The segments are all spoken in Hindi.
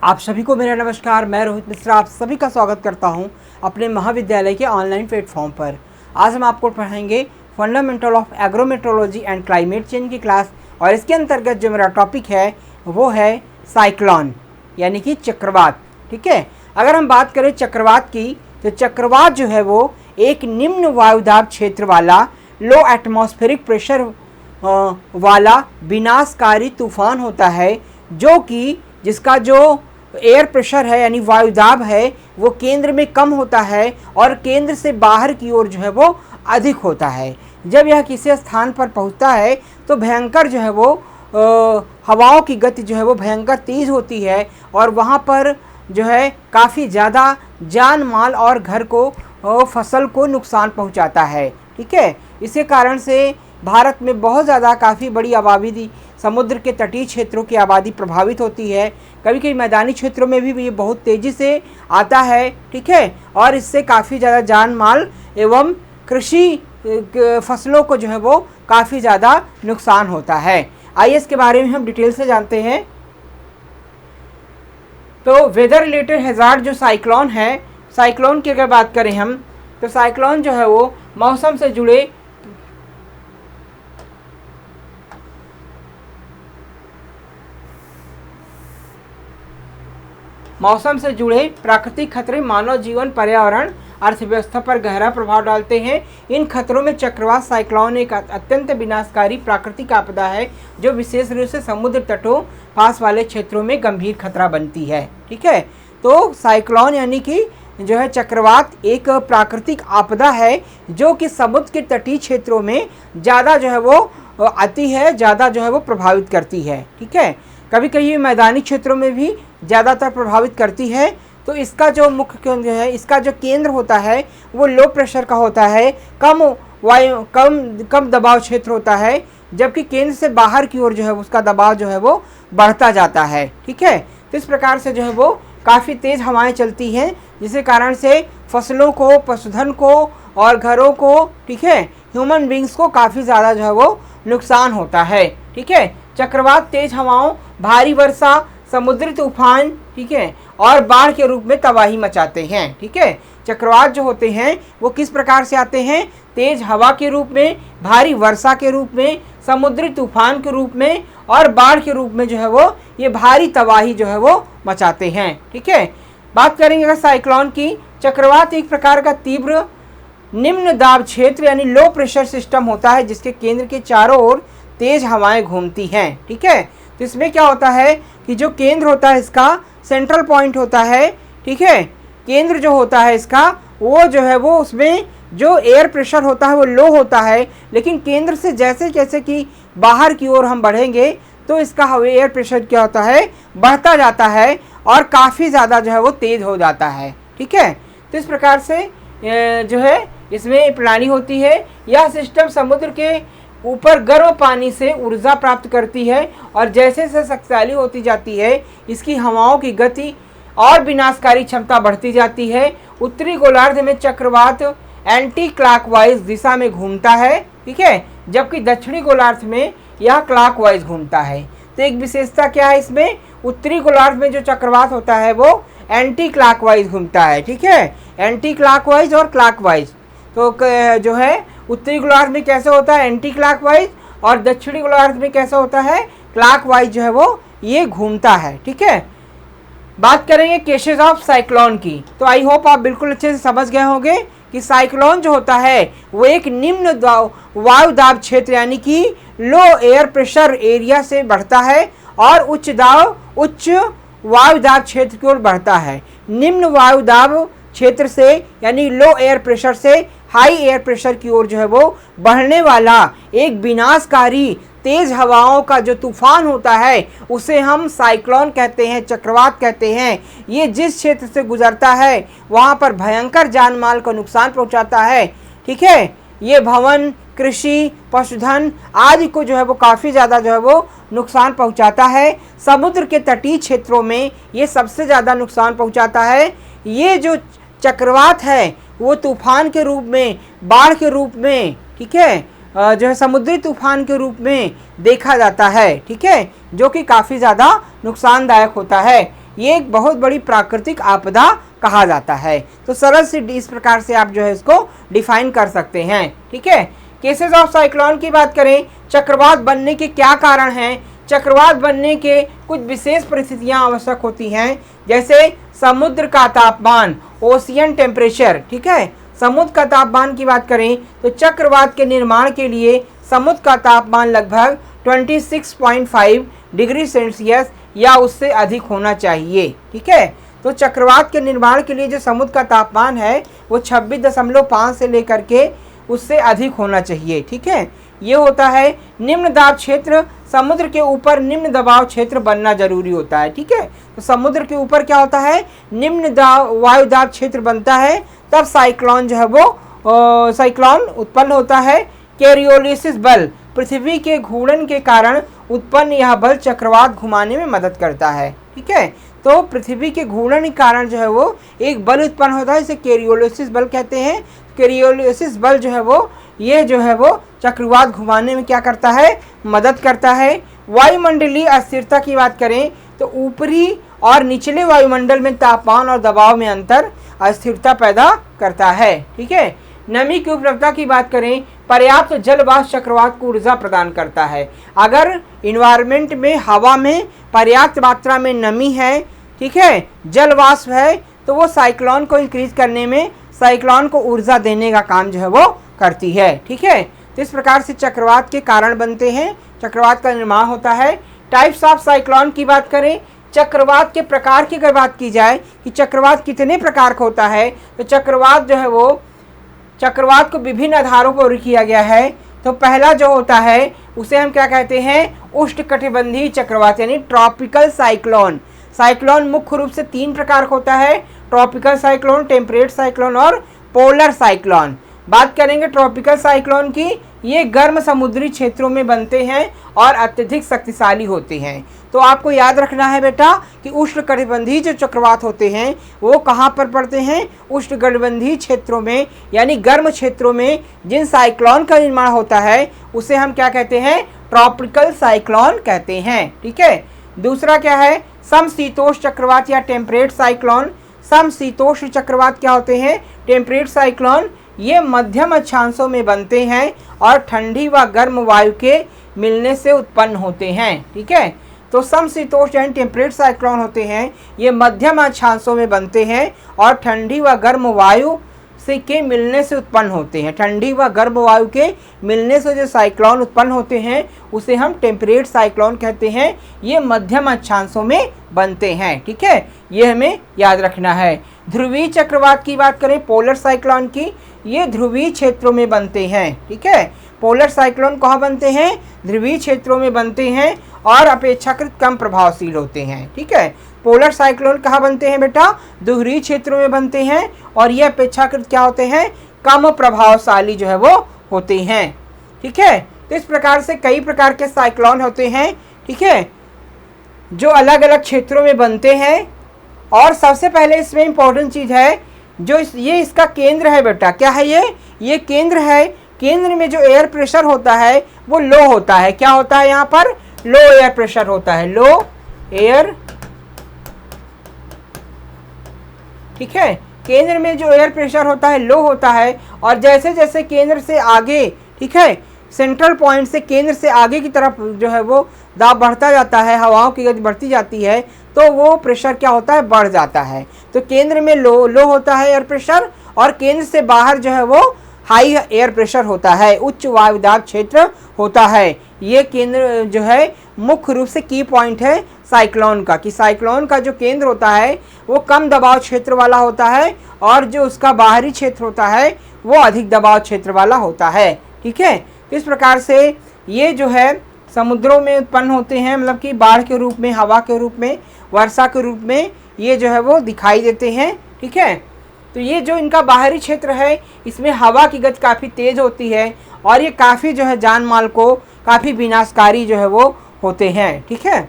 आप सभी को मेरा नमस्कार। मैं रोहित मिश्रा आप सभी का स्वागत करता हूं अपने महाविद्यालय के ऑनलाइन प्लेटफॉर्म पर। आज हम आपको पढ़ाएंगे fundamental of agrometeorology and climate change की क्लास, और इसके अंतर्गत जो मेरा टॉपिक है वो है साइक्लोन यानी कि चक्रवात। ठीक है, अगर हम बात करें चक्रवात की तो चक्रवात जो है वो एक निम्न वायुदाब क्षेत्र वाला लो एटमॉस्फेरिक प्रेशर वाला विनाशकारी तूफान होता है, जो कि जिसका जो एयर प्रेशर है यानी वायुदाब है वो केंद्र में कम होता है और केंद्र से बाहर की ओर जो है वो अधिक होता है। जब यह किसी स्थान पर पहुंचता है तो भयंकर जो है वो हवाओं की गति जो है वो भयंकर तेज़ होती है और वहाँ पर जो है काफ़ी ज़्यादा जान माल और घर को फसल को नुकसान पहुँचाता है। ठीक है, इसी कारण से भारत में बहुत ज़्यादा काफ़ी बड़ी आबादी समुद्र के तटीय क्षेत्रों की आबादी प्रभावित होती है। कभी कभी मैदानी क्षेत्रों में भी ये बहुत तेज़ी से आता है। ठीक है, और इससे काफ़ी ज़्यादा जान माल एवं कृषि फसलों को जो है वो काफ़ी ज़्यादा नुकसान होता है। आइए इसके बारे में हम डिटेल से जानते हैं। तो वेदर रिलेटेड हैज़ार्ड जो साइक्लोन है, साइक्लोन की अगर बात करें हम तो साइक्लोन जो है वो मौसम से जुड़े प्राकृतिक खतरे मानव जीवन, पर्यावरण, अर्थव्यवस्था पर गहरा प्रभाव डालते हैं। इन खतरों में चक्रवात साइक्लोन एक अत्यंत विनाशकारी प्राकृतिक आपदा है जो विशेष रूप से समुद्र तटों पास वाले क्षेत्रों में गंभीर खतरा बनती है। ठीक है, तो साइक्लोन यानी कि जो है चक्रवात एक प्राकृतिक आपदा है जो कि समुद्र के तटीय क्षेत्रों में ज़्यादा जो है वो आती है, ज़्यादा जो है वो प्रभावित करती है। ठीक है, कभी कभी मैदानी क्षेत्रों में भी ज़्यादातर प्रभावित करती है। तो इसका जो मुख्य केंद्र है, इसका जो केंद्र होता है वो लो प्रेशर का होता है, कम दबाव क्षेत्र होता है, जबकि केंद्र से बाहर की ओर जो है उसका दबाव जो है वो बढ़ता जाता है। ठीक है, तो इस प्रकार से जो है वो काफ़ी तेज़ हवाएं चलती हैं, जिसके कारण से फसलों को, पशुधन को और घरों को, ठीक है, ह्यूमन बींग्स को काफ़ी ज़्यादा जो है वो नुकसान होता है। ठीक है, चक्रवात तेज हवाओं, भारी वर्षा, समुद्री तूफान, ठीक है, और बाढ़ के रूप में तबाही मचाते हैं। ठीक है, चक्रवात जो होते हैं वो किस प्रकार से आते हैं? तेज हवा के रूप में, भारी वर्षा के रूप में, समुद्री तूफान के रूप में और बाढ़ के रूप में जो है वो ये भारी तबाही जो है वो मचाते हैं। ठीक है, बात करेंगे अगर साइक्लोन की। चक्रवात एक प्रकार का तीव्र निम्न दाब क्षेत्र यानी लो प्रेशर सिस्टम होता है जिसके केंद्र के चारों ओर तेज हवाएं घूमती हैं। ठीक है, तो इसमें क्या होता है कि जो केंद्र होता है इसका सेंट्रल पॉइंट होता है। ठीक है, केंद्र जो होता है इसका वो जो है वो उसमें जो एयर प्रेशर होता है वो लो होता है, लेकिन केंद्र से जैसे जैसे कि बाहर की ओर हम बढ़ेंगे तो इसका एयर प्रेशर क्या होता है, बढ़ता जाता है और काफ़ी ज़्यादा जो है वो तेज़ हो जाता है। ठीक है, तो इस प्रकार से जो है इसमें प्रणाली होती है। यह सिस्टम समुद्र के ऊपर गर्म पानी से ऊर्जा प्राप्त करती है और जैसे जैसे शक्तिशाली होती जाती है इसकी हवाओं की गति और विनाशकारी क्षमता बढ़ती जाती है। उत्तरी गोलार्ध में चक्रवात एंटी क्लॉकवाइज दिशा में घूमता है। ठीक है, जबकि दक्षिणी गोलार्ध में यह क्लॉकवाइज घूमता है। तो एक विशेषता क्या है इसमें, उत्तरी गोलार्ध में जो चक्रवात होता है वो एंटी क्लॉकवाइज घूमता है। ठीक है, एंटी क्लॉकवाइज और क्लॉकवाइज। तो जो है उत्तरी गोलार्ध में कैसे होता है, एंटी क्लॉकवाइज, और दक्षिणी गोलार्ध में कैसा होता है, क्लॉकवाइज जो है वो ये घूमता है। ठीक है, बात करेंगे केसेस ऑफ साइक्लोन की। तो आई होप आप बिल्कुल अच्छे से समझ गए होंगे कि साइक्लोन जो होता है वो एक निम्न वायुदाब क्षेत्र यानी कि लो एयर प्रेशर एरिया से बढ़ता है और उच्च वायुदाब क्षेत्र की ओर बढ़ता है। निम्न वायुदाब क्षेत्र से यानी लो एयर प्रेशर से हाई एयर प्रेशर की ओर जो है वो बढ़ने वाला एक विनाशकारी तेज हवाओं का जो तूफान होता है उसे हम साइक्लोन कहते हैं, चक्रवात कहते हैं। ये जिस क्षेत्र से गुजरता है वहाँ पर भयंकर जान माल को नुकसान पहुँचाता है। ठीक है, ये भवन, कृषि, पशुधन आदि को जो है वो काफ़ी ज़्यादा जो है वो नुकसान पहुँचाता है। समुद्र के तटीय क्षेत्रों में ये सबसे ज़्यादा नुकसान पहुँचाता है। ये जो चक्रवात है वो तूफान के रूप में, बाढ़ के रूप में, ठीक है, जो है समुद्री तूफान के रूप में देखा जाता है। ठीक है, जो कि काफ़ी ज़्यादा नुकसानदायक होता है। ये एक बहुत बड़ी प्राकृतिक आपदा कहा जाता है। तो सरल सी इस प्रकार से आप जो है इसको डिफाइन कर सकते हैं। ठीक है, केसेस ऑफ साइक्लोन की बात करें, चक्रवात बनने के क्या कारण हैं? चक्रवात बनने के कुछ विशेष परिस्थितियां आवश्यक होती हैं, जैसे समुद्र का तापमान, ओशियन टेम्परेचर। ठीक है, समुद्र का तापमान की बात करें तो चक्रवात के निर्माण के लिए समुद्र का तापमान लगभग 26.5 डिग्री सेल्सियस या उससे अधिक होना चाहिए। ठीक है, तो चक्रवात के निर्माण के लिए जो समुद्र का तापमान है वो 26.5 से लेकर के उससे अधिक होना चाहिए। ठीक है, ये होता है निम्न दाब क्षेत्र, समुद्र के ऊपर निम्न दबाव क्षेत्र बनना जरूरी होता है। ठीक है, तो समुद्र के ऊपर क्या होता है, निम्न दाब वायु दाब क्षेत्र बनता है, तब साइक्लोन जो है वो साइक्लोन उत्पन्न होता है। कोरियोलिस बल, पृथ्वी के घूर्णन के कारण उत्पन्न यह बल चक्रवात घुमाने में मदद करता है। ठीक है, तो पृथ्वी के घूर्णन के कारण जो है वो एक बल उत्पन्न होता है, इसे कोरियोलिस बल कहते हैं। कोरियोलिस बल जो है वो ये जो है वो चक्रवात घुमाने में क्या करता है, मदद करता है। वायुमंडलीय अस्थिरता की बात करें तो ऊपरी और निचले वायुमंडल में तापमान और दबाव में अंतर अस्थिरता पैदा करता है। ठीक है, नमी की उपलब्धता की बात करें, पर्याप्त जलवाष्प चक्रवात को ऊर्जा प्रदान करता है। अगर इन्वायरमेंट में हवा में पर्याप्त मात्रा में नमी है, ठीक है, जलवाष्प है, तो वो साइक्लोन को इंक्रीज करने में, साइक्लोन को ऊर्जा देने का काम जो है वो करती है। ठीक है, तो इस प्रकार से चक्रवात के कारण बनते हैं, चक्रवात का निर्माण होता है। टाइप्स ऑफ साइक्लोन की बात करें, चक्रवात के प्रकार की अगर बात की जाए कि चक्रवात कितने प्रकार का होता है, तो चक्रवात जो है वो चक्रवात को विभिन्न आधारों पर किया गया है। तो पहला जो होता है उसे हम क्या कहते हैं, उष्णकटिबंधीय चक्रवात यानी ट्रॉपिकल साइक्लोन। साइक्लोन मुख्य रूप से 3 प्रकार का होता है, ट्रॉपिकल साइक्लोन, टेम्परेट साइक्लोन और पोलर साइक्लोन। बात करेंगे ट्रॉपिकल साइक्लोन की, ये गर्म समुद्री क्षेत्रों में बनते हैं और अत्यधिक शक्तिशाली होते हैं। तो आपको याद रखना है बेटा कि उष्णकटिबंधीय जो चक्रवात होते हैं वो कहाँ पर पड़ते हैं, उष्णकटिबंधीय क्षेत्रों में, यानी गर्म क्षेत्रों में जिन साइक्लोन का निर्माण होता है उसे हम क्या कहते हैं, ट्रॉपिकल साइक्लोन कहते हैं। ठीक है, दूसरा क्या है, समशीतोष्ण चक्रवात या टेम्परेट साइक्लोन। समशीतोष्ण चक्रवात क्या होते हैं, टेम्परेट साइक्लोन, ये मध्यम अक्षांशों में बनते हैं और ठंडी व गर्म वायु के मिलने से उत्पन्न होते हैं। ठीक है, तो समशीतोष्ण यानी टेम्परेट साइक्लोन होते हैं, ये मध्यम अक्षांशों में बनते हैं और ठंडी व गर्म वायु से के मिलने से उत्पन्न होते हैं। ठंडी व गर्म वायु के मिलने से जो साइक्लोन उत्पन्न होते हैं उसे हम टेम्परेट साइक्लोन कहते हैं। ये मध्यम अक्षांशों में बनते हैं। ठीक है, ये हमें याद रखना है। ध्रुवीय चक्रवात की बात करें, पोलर साइक्लोन की, ये ध्रुवीय क्षेत्रों में बनते हैं। ठीक है, पोलर साइक्लोन कहाँ बनते हैं, ध्रुवीय क्षेत्रों में बनते हैं और अपेक्षाकृत कम प्रभावशील होते हैं। ठीक है, पोलर साइक्लोन कहाँ बनते हैं बेटा, ध्रुवीय क्षेत्रों में बनते हैं और ये अपेक्षाकृत क्या होते हैं, कम प्रभावशाली जो है वो होते हैं। ठीक है, तो इस प्रकार से कई प्रकार के साइक्लोन होते हैं। ठीक है, जो अलग अलग क्षेत्रों में बनते हैं। और सबसे पहले इसमें इम्पोर्टेंट चीज़ है जो ये इसका केंद्र है बेटा, क्या है ये केंद्र है। केंद्र में जो एयर प्रेशर होता है वो लो होता है। क्या होता है यहाँ पर, लो एयर प्रेशर होता है, लो एयर। ठीक है, केंद्र में जो एयर प्रेशर होता है लो होता है और जैसे जैसे केंद्र से आगे, ठीक है, सेंट्रल पॉइंट से केंद्र से आगे की तरफ जो है वो दाब बढ़ता जाता है, हवाओं की गति बढ़ती जाती है, तो वो प्रेशर क्या होता है, बढ़ जाता है। तो केंद्र में लो होता है एयर प्रेशर और केंद्र से बाहर जो है वो हाई एयर प्रेशर होता है, उच्च वायुदाब क्षेत्र होता है। ये केंद्र जो है मुख्य रूप से की पॉइंट है साइक्लोन का, कि साइक्लोन का जो केंद्र होता है वो कम दबाव क्षेत्र वाला होता है और जो उसका बाहरी क्षेत्र होता है वो अधिक दबाव क्षेत्र वाला होता है। ठीक है, इस प्रकार से ये जो है समुद्रों में उत्पन्न होते हैं, मतलब कि बाढ़ के रूप में, हवा के रूप में, वर्षा के रूप में ये जो है वो दिखाई देते हैं। ठीक है, तो ये जो इनका बाहरी क्षेत्र है इसमें हवा की गति काफ़ी तेज़ होती है और ये काफ़ी जो है जान माल को काफ़ी विनाशकारी जो है वो होते हैं। ठीक है,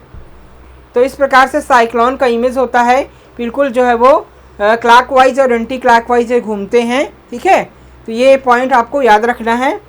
तो इस प्रकार से साइक्लोन का इमेज होता है, बिल्कुल जो है वो क्लॉकवाइज और एंटी क्लॉकवाइज घूमते हैं। ठीक है, तो ये पॉइंट आपको याद रखना है।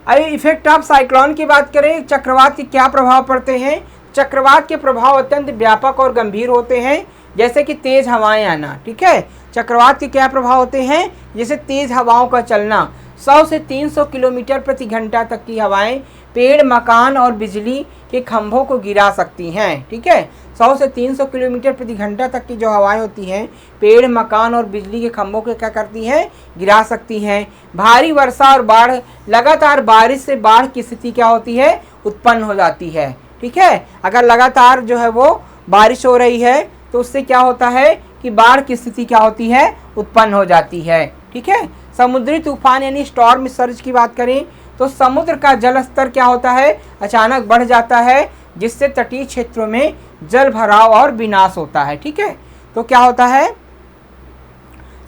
अरे इफेक्ट ऑफ साइक्लोन की बात करें, चक्रवात के क्या प्रभाव पड़ते हैं। चक्रवात के प्रभाव अत्यंत व्यापक और गंभीर होते हैं, जैसे कि तेज हवाएं आना। ठीक है, चक्रवात के क्या प्रभाव होते हैं, जैसे तेज हवाओं का चलना, 100 से 300 किलोमीटर प्रति घंटा तक की हवाएं पेड़, मकान और बिजली के खंभों को गिरा सकती हैं। ठीक है, 100 से 300 किलोमीटर प्रति घंटा तक की जो हवाएं होती हैं पेड़, मकान और बिजली के खंभों को क्या करती हैं, गिरा सकती हैं। भारी वर्षा और बाढ़, लगातार बारिश से बाढ़ की स्थिति क्या होती है, उत्पन्न हो जाती है। ठीक है, अगर लगातार जो है वो बारिश हो रही है तो उससे क्या होता है कि बाढ़ की स्थिति क्या होती है, उत्पन्न हो जाती है। ठीक है, समुद्री तूफान यानी स्टॉर्म सर्ज की बात करें तो समुद्र का जल स्तर क्या होता है, अचानक बढ़ जाता है, जिससे तटीय क्षेत्रों में जल भराव और विनाश होता है। ठीक है, तो क्या होता है,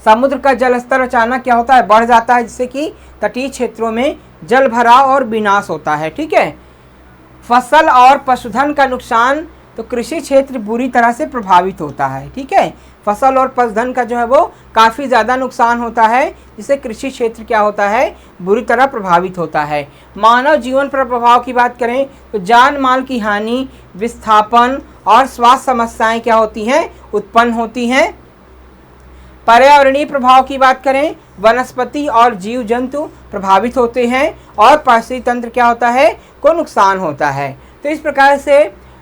समुद्र का जल स्तर अचानक क्या होता है, बढ़ जाता है, जिससे कि तटीय क्षेत्रों में जल भराव और विनाश होता है। ठीक है, फसल और पशुधन का नुकसान, तो कृषि क्षेत्र बुरी तरह से प्रभावित होता है। ठीक है, फसल और पशुधन का जो है वो काफ़ी ज़्यादा नुकसान होता है, जिससे कृषि क्षेत्र क्या होता है, बुरी तरह प्रभावित होता है। मानव जीवन पर प्रभाव की बात करें तो जान माल की हानि, विस्थापन और स्वास्थ्य समस्याएं क्या होती हैं, उत्पन्न होती हैं। पर्यावरणीय प्रभाव की बात करें, वनस्पति और जीव जंतु प्रभावित होते हैं और पारिस्थितिक तंत्र क्या होता है, को नुकसान होता है। तो इस प्रकार से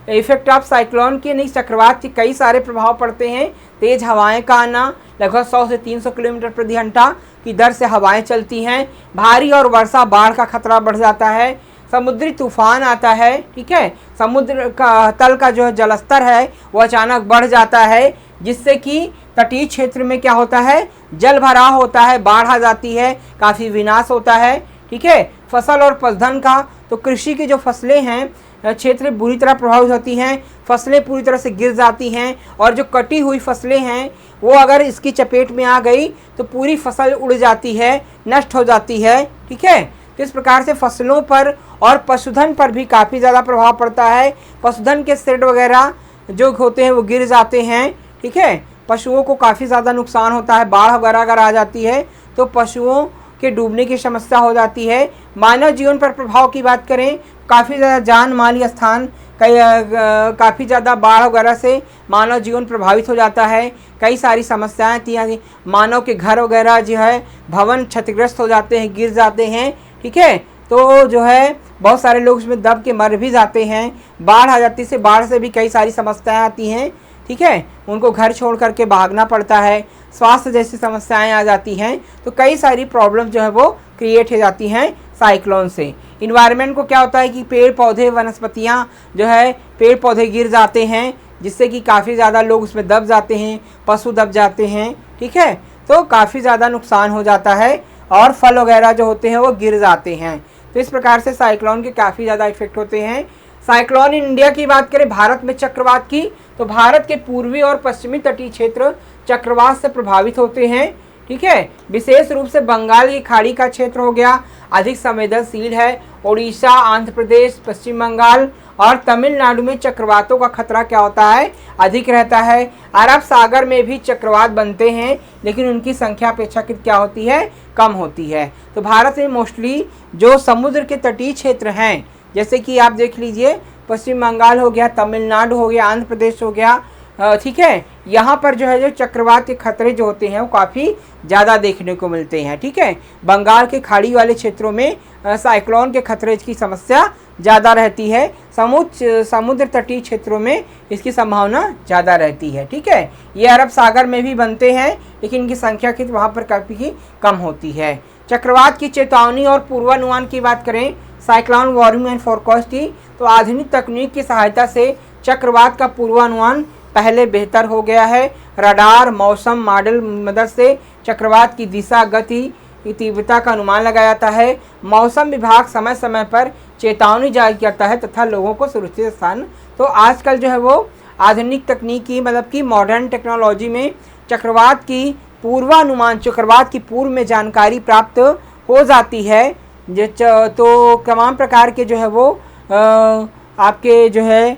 इफेक्ट ऑफ साइक्लोन के नहीं चक्रवात के कई सारे प्रभाव पड़ते हैं। तेज हवाएं का आना, लगभग 100 से 300 किलोमीटर प्रति घंटा की दर से हवाएं चलती हैं। भारी और वर्षा, बाढ़ का खतरा बढ़ जाता है। समुद्री तूफान आता है। ठीक है, समुद्र का तल का जो जलस्तर है वो अचानक बढ़ जाता है, जिससे कि तटीय क्षेत्र में क्या होता है, जल भराव होता है, बाढ़ आ जाती है, काफ़ी विनाश होता है। ठीक है, फसल और पशुधन का, तो कृषि की जो फसलें हैं क्षेत्र बुरी तरह प्रभावित होती हैं, फसलें पूरी तरह से गिर जाती हैं और जो कटी हुई फसलें हैं वो अगर इसकी चपेट में आ गई तो पूरी फसल उड़ जाती है, नष्ट हो जाती है। ठीक है, तो इस प्रकार से फसलों पर और पशुधन पर भी काफ़ी ज़्यादा प्रभाव पड़ता है। पशुधन के शेड वगैरह जो होते हैं वो गिर जाते हैं। ठीक है, पशुओं को काफ़ी ज़्यादा नुकसान होता है। बाढ़ वगैरह अगर आ जाती है तो पशुओं के डूबने की समस्या हो जाती है। मानव जीवन पर प्रभाव की बात करें, काफ़ी ज़्यादा जान माली स्थान, काफ़ी ज़्यादा बाढ़ वगैरह से मानव जीवन प्रभावित हो जाता है। कई सारी समस्याएं थी, मानव के घर वगैरह जो है भवन क्षतिग्रस्त हो जाते हैं, गिर जाते हैं। ठीक है, तो जो है बहुत सारे लोग उसमें दब के मर भी जाते हैं। बाढ़ आ जाती से बाढ़ से भी कई सारी समस्याएं आती हैं। ठीक है, उनको घर छोड़ करके भागना पड़ता है, स्वास्थ्य जैसी समस्याएं आ जाती हैं। तो कई सारी प्रॉब्लम जो है वो क्रिएट हो जाती हैं साइक्लोन से। इन्वायरमेंट को क्या होता है कि पेड़ पौधे, वनस्पतियां जो है पेड़ पौधे गिर जाते हैं, जिससे कि काफ़ी ज़्यादा लोग उसमें दब जाते हैं, पशु दब जाते हैं। ठीक है, तो काफ़ी ज़्यादा नुकसान हो जाता है और फल वगैरह जो होते हैं वो गिर जाते हैं। तो इस प्रकार से साइक्लोन के काफ़ी ज़्यादा इफेक्ट होते हैं। साइक्लोन इन इंडिया की बात करें, भारत में चक्रवात की, तो भारत के पूर्वी और पश्चिमी तटीय क्षेत्र चक्रवात से प्रभावित होते हैं। ठीक है, विशेष रूप से बंगाल की खाड़ी का क्षेत्र हो गया, अधिक संवेदनशील है। ओडिशा, आंध्र प्रदेश, पश्चिम बंगाल और तमिलनाडु में चक्रवातों का खतरा क्या होता है, अधिक रहता है। अरब सागर में भी चक्रवात बनते हैं, लेकिन उनकी संख्या अपेक्षाकृत क्या होती है, कम होती है। तो भारत में मोस्टली जो समुद्र के तटीय क्षेत्र हैं, जैसे कि आप देख लीजिए पश्चिम बंगाल हो गया, तमिलनाडु हो गया, आंध्र प्रदेश हो गया। ठीक है, यहाँ पर जो है जो चक्रवात के खतरे जो होते हैं वो काफ़ी ज़्यादा देखने को मिलते हैं। ठीक है, बंगाल के खाड़ी वाले क्षेत्रों में साइक्लोन के खतरे की समस्या ज़्यादा रहती है। समुद्र तटीय क्षेत्रों में इसकी संभावना ज़्यादा रहती है। ठीक है, ये अरब सागर में भी बनते हैं, लेकिन इनकी संख्या की वहाँ पर काफ़ी कम होती है। चक्रवात की चेतावनी और पूर्वानुमान की बात करें, साइक्लोन वार्निंग एंड फोरकास्ट की, तो आधुनिक तकनीक की सहायता से चक्रवात का पूर्वानुमान पहले बेहतर हो गया है। रडार, मौसम मॉडल मदद से चक्रवात की दिशा, गति, तीव्रता का अनुमान लगाया जाता है। मौसम विभाग समय समय पर चेतावनी जारी करता है तथा लोगों को सुरक्षित स्थान, तो आजकल जो है वो आधुनिक तकनीकी मतलब कि मॉडर्न टेक्नोलॉजी में चक्रवात की पूर्वानुमान, चक्रवात की पूर्व में जानकारी प्राप्त हो जाती है। तो तमाम प्रकार के जो है वो आपके जो है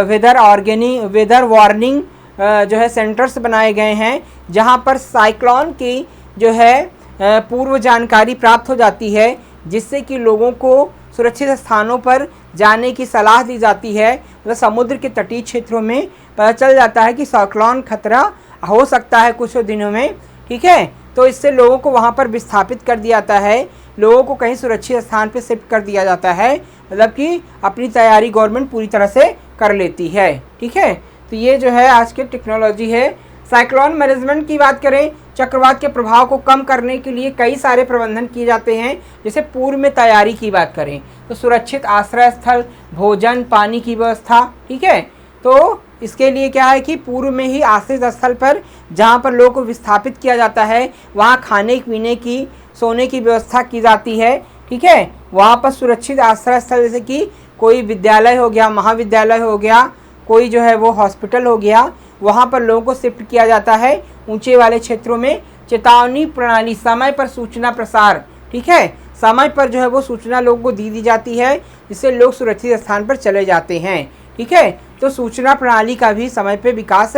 वेदर वार्निंग जो है सेंटर्स बनाए गए हैं, जहां पर साइक्लोन की जो है पूर्व जानकारी प्राप्त हो जाती है, जिससे कि लोगों को सुरक्षित स्थानों पर जाने की सलाह दी जाती है। मतलब समुद्र के तटीय क्षेत्रों में पता चल जाता है कि साइक्लोन खतरा हो सकता है कुछ दिनों में, ठीक है। तो इससे लोगों को वहाँ पर विस्थापित कर दिया जाता है, लोगों को कहीं सुरक्षित स्थान पर शिफ्ट कर दिया जाता है। मतलब कि अपनी तैयारी गवर्नमेंट पूरी तरह से कर लेती है, ठीक है। तो ये जो है आज की टेक्नोलॉजी है। साइक्लोन मैनेजमेंट की बात करें, चक्रवात के प्रभाव को कम करने के लिए कई सारे प्रबंधन किए जाते हैं। जैसे पूर्व में तैयारी की बात करें तो सुरक्षित आश्रय स्थल, भोजन, पानी की व्यवस्था, ठीक है। तो इसके लिए क्या है कि पूर्व में ही आश्रय स्थल पर जहाँ पर लोगों को विस्थापित किया जाता है वहाँ खाने पीने की, सोने की व्यवस्था की जाती है, ठीक है। वहाँ पर सुरक्षित आश्रय स्थल जैसे कि कोई विद्यालय हो गया, महाविद्यालय हो गया, कोई जो है वो हॉस्पिटल हो गया, वहाँ पर लोगों को शिफ्ट किया जाता है। ऊंचे वाले क्षेत्रों में चेतावनी प्रणाली, समय पर सूचना प्रसार, ठीक है, समय पर जो है वो सूचना लोगों को दी जाती है जिससे लोग सुरक्षित स्थान पर चले जाते हैं, ठीक है। तो सूचना प्रणाली का भी समय पे विकास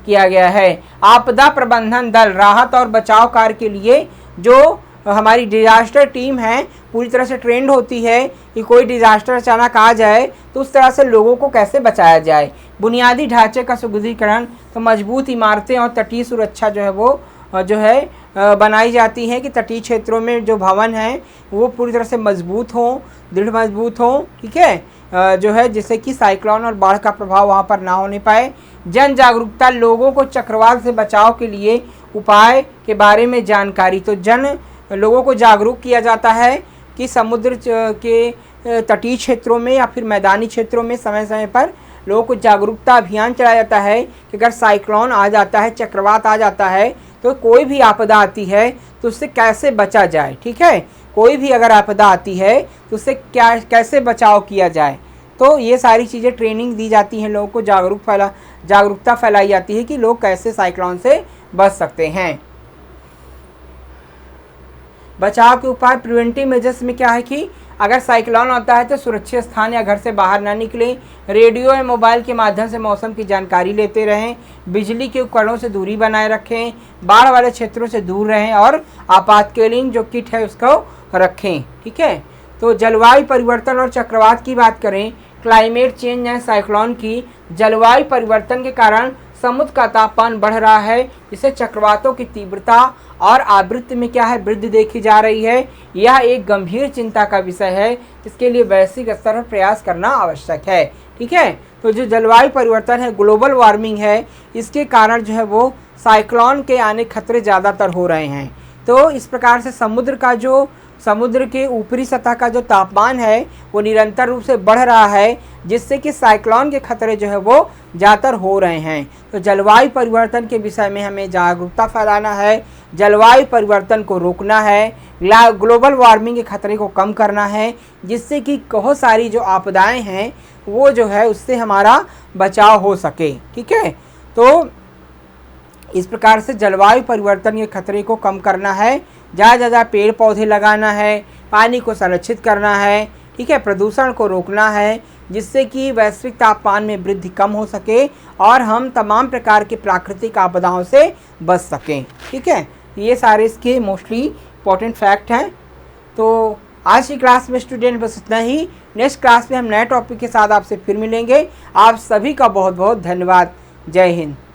किया गया है। आपदा प्रबंधन दल, राहत और बचाव कार्य के लिए जो हमारी डिजास्टर टीम है पूरी तरह से ट्रेंड होती है कि कोई डिजास्टर अचानक आ जाए तो उस तरह से लोगों को कैसे बचाया जाए। बुनियादी ढांचे का सुदृढ़ीकरण, तो मजबूत इमारतें और तटीय सुरक्षा जो है वो बनाई जाती हैं कि तटीय क्षेत्रों में जो भवन हैं वो पूरी तरह से मजबूत हों, दृढ़ मजबूत हों, ठीक है, जो है जिससे कि साइक्लोन और बाढ़ का प्रभाव वहाँ पर ना होने पाए। जन जागरूकता, लोगों को चक्रवात से बचाव के लिए उपाय के बारे में जानकारी, तो लोगों को जागरूक किया जाता है कि समुद्र के तटीय क्षेत्रों में या फिर मैदानी क्षेत्रों में समय समय पर लोगों को जागरूकता अभियान चलाया जाता है कि अगर साइक्लोन आ जाता है, चक्रवात आ जाता है, तो कोई भी आपदा आती है तो उससे कैसे बचा जाए, ठीक है। कोई भी अगर आपदा आती है तो उससे कैसे बचाव किया जाए। तो ये सारी चीज़ें ट्रेनिंग दी जाती हैं, लोगों को जागरूकता फैलाई जाती है कि लोग कैसे साइक्लोन से बच सकते हैं। बचाव के उपाय, प्रिवेंटिव मेजर्स में क्या है कि अगर साइक्लोन आता है तो सुरक्षित स्थान या घर से बाहर ना निकलें, रेडियो या मोबाइल के माध्यम से मौसम की जानकारी लेते रहें, बिजली के उपकरणों से दूरी बनाए रखें, बाढ़ वाले क्षेत्रों से दूर रहें और आपातकालीन जो किट है उसको रखें, ठीक है। तो जलवायु परिवर्तन और चक्रवात की बात करें, क्लाइमेट चेंज या साइक्लोन की, जलवायु परिवर्तन के कारण समुद्र का तापमान बढ़ रहा है, जिससे चक्रवातों की तीव्रता और आवृत्ति में क्या है वृद्धि देखी जा रही है। यह एक गंभीर चिंता का विषय है, इसके लिए वैश्विक स्तर पर प्रयास करना आवश्यक है, ठीक है। तो जो जलवायु परिवर्तन है, ग्लोबल वार्मिंग है, इसके कारण जो है वो साइक्लोन के आने खतरे ज़्यादातर हो रहे हैं। तो इस प्रकार से समुद्र के ऊपरी सतह का जो तापमान है वो निरंतर रूप से बढ़ रहा है, जिससे कि साइक्लोन के खतरे जो है वो ज़्यादातर हो रहे हैं। तो जलवायु परिवर्तन के विषय में हमें जागरूकता फैलाना है, जलवायु परिवर्तन को रोकना है, ग्लोबल वार्मिंग के खतरे को कम करना है, जिससे कि बहुत सारी जो आपदाएं हैं वो जो है उससे हमारा बचाव हो सके, ठीक है। तो इस प्रकार से जलवायु परिवर्तन के खतरे को कम करना है, ज़्यादा ज़्यादा पेड़ पौधे लगाना है, पानी को संरक्षित करना है, ठीक है, प्रदूषण को रोकना है, जिससे कि वैश्विक तापमान में वृद्धि कम हो सके और हम तमाम प्रकार के प्राकृतिक आपदाओं से बच सकें, ठीक है। ये सारे इसके मोस्टली इंपॉर्टेंट फैक्ट हैं। तो आज की क्लास में स्टूडेंट बस इतना ही। नेक्स्ट क्लास में हम नए टॉपिक के साथ आपसे फिर मिलेंगे। आप सभी का बहुत बहुत धन्यवाद। जय हिंद।